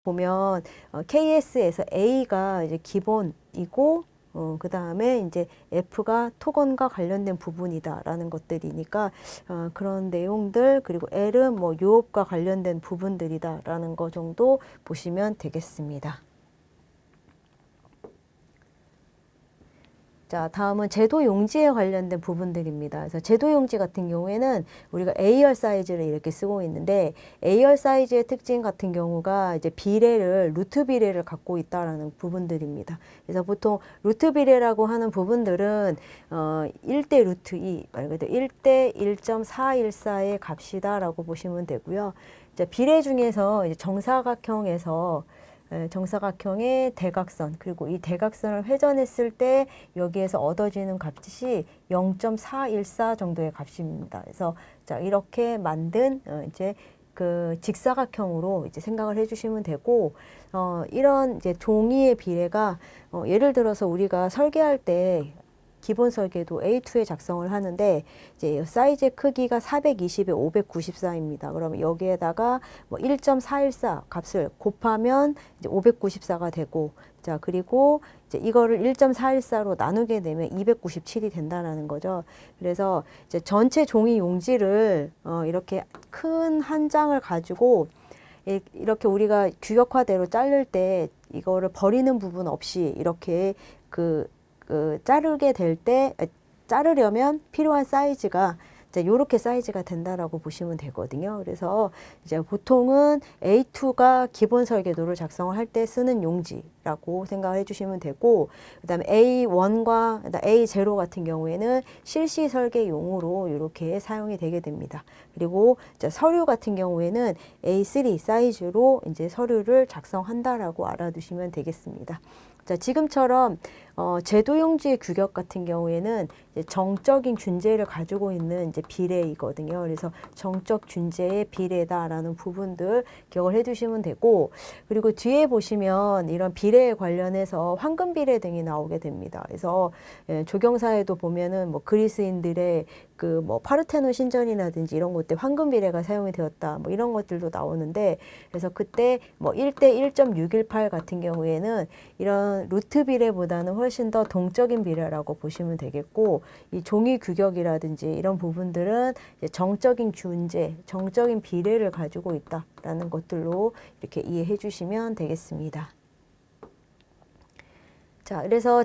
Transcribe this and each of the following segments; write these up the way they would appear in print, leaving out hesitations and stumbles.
보면 KS에서 A가 이제 기본이고 그 다음에 이제 F가 토건과 관련된 부분이다라는 것들이니까 그런 내용들, 그리고 L은 뭐 유업과 관련된 부분들이다라는 거 정도 보시면 되겠습니다. 자, 다음은 제도 용지에 관련된 부분들입니다. 그래서 제도 용지 같은 경우에는 우리가 A열 사이즈를 이렇게 쓰고 있는데, A열 사이즈의 특징 같은 경우가 이제 비례를, 루트 비례를 갖고 있다라는 부분들입니다. 그래서 보통 루트 비례라고 하는 부분들은 1대 루트 2, 말 그대로 1대 1.414의 값이다라고 보시면 되고요. 이제 비례 중에서 이제 정사각형의 대각선, 그리고 이 대각선을 회전했을 때 여기에서 얻어지는 값이 0.414 정도의 값입니다. 그래서 자, 이렇게 만든 이제 그 직사각형으로 이제 생각을 해주시면 되고, 이런 이제 종이의 비례가 예를 들어서 우리가 설계할 때 기본 설계도 A2에 작성을 하는데, 이제 사이즈의 크기가 420에 594입니다. 그러면 여기에다가 뭐 1.414 값을 곱하면 이제 594가 되고, 자, 그리고 이제 이거를 1.414로 나누게 되면 297이 된다는 거죠. 그래서 이제 전체 종이 용지를 이렇게 큰 한 장을 가지고 이렇게 우리가 규격화대로 자를 때 이거를 버리는 부분 없이 이렇게 자르게 될 때, 자르려면 필요한 사이즈가 이제 요렇게 사이즈가 된다라고 보시면 되거든요. 그래서 이제 보통은 A2가 기본 설계도를 작성을 할 때 쓰는 용지라고 생각을 해주시면 되고, 그다음에 A1과 A0 같은 경우에는 실시 설계용으로 이렇게 사용이 되게 됩니다. 그리고 이제 서류 같은 경우에는 A3 사이즈로 이제 서류를 작성한다라고 알아두시면 되겠습니다. 자, 지금처럼 제도용지의 규격 같은 경우에는 이제 정적인 균제를 가지고 있는 이제 비례이거든요. 그래서 정적 균제의 비례다라는 부분들 기억을 해두시면 되고, 그리고 뒤에 보시면 이런 비례에 관련해서 황금 비례 등이 나오게 됩니다. 그래서 조경사에도 보면은 뭐 그리스인들의 그 뭐 파르테논 신전이라든지 이런 곳들 황금 비례가 사용이 되었다, 뭐 이런 것들도 나오는데, 그래서 그때 뭐 1대 1.618 같은 경우에는 이런 루트 비례보다는 훨씬 더 동적인 비례라고 보시면 되겠고, 이 종이 규격이라든지 이런 부분들은 이제 정적인 균제, 정적인 비례를 가지고 있다라는 것들로 이렇게 이해해 주시면 되겠습니다. 자, 그래서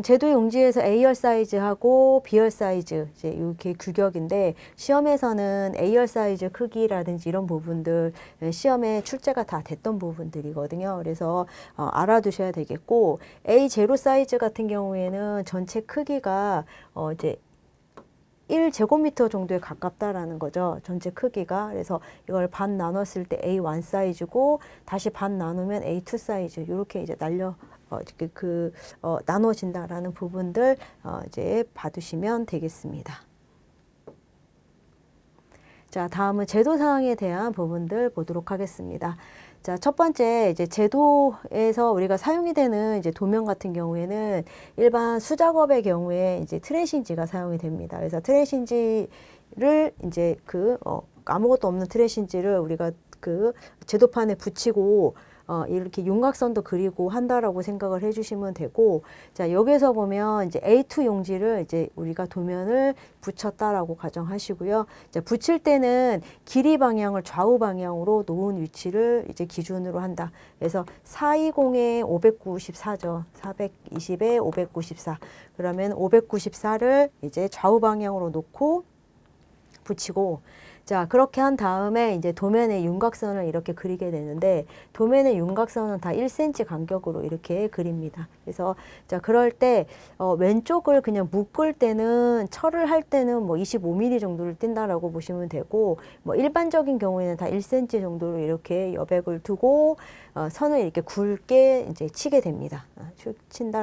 제도 용지에서 A열 사이즈하고 B열 사이즈 이제 이렇게 규격인데, 시험에서는 A열 사이즈 크기라든지 이런 부분들 시험에 출제가 다 됐던 부분들이거든요. 그래서 알아두셔야 되겠고, A0 사이즈 같은 경우에는 전체 크기가 이제 1제곱미터 정도에 가깝다라는 거죠. 전체 크기가. 그래서 이걸 반 나눴을 때 A1 사이즈고, 다시 반 나누면 A2 사이즈, 이렇게 이제 나눠진다라는 부분들 이제 봐두시면 되겠습니다. 자, 다음은 제도사항에 대한 부분들 보도록 하겠습니다. 자, 첫 번째, 이제 제도에서 우리가 사용이 되는 이제 도면 같은 경우에는 일반 수작업의 경우에 이제 트레신지가 사용이 됩니다. 그래서 트레신지를 이제 아무것도 없는 트레신지를 우리가 제도판에 붙이고 이렇게 윤곽선도 그리고 한다라고 생각을 해주시면 되고, 자, 여기서 보면 이제 A2 용지를 이제 우리가 도면을 붙였다라고 가정하시고요. 자, 붙일 때는 길이 방향을 좌우 방향으로 놓은 위치를 이제 기준으로 한다. 그래서 420에 594죠. 420에 594. 그러면 594를 이제 좌우 방향으로 놓고 붙이고, 자, 그렇게 한 다음에 이제 도면의 윤곽선을 이렇게 그리게 되는데, 도면의 윤곽선은 다 1cm 간격으로 이렇게 그립니다. 그래서 자, 그럴 때 왼쪽을 그냥 묶을 때는, 철을 할 때는 뭐 25mm 정도를 띈다라고 보시면 되고, 뭐 일반적인 경우에는 다 1cm 정도로 이렇게 여백을 두고 선을 이렇게 굵게 이제 치게 됩니다. 친다.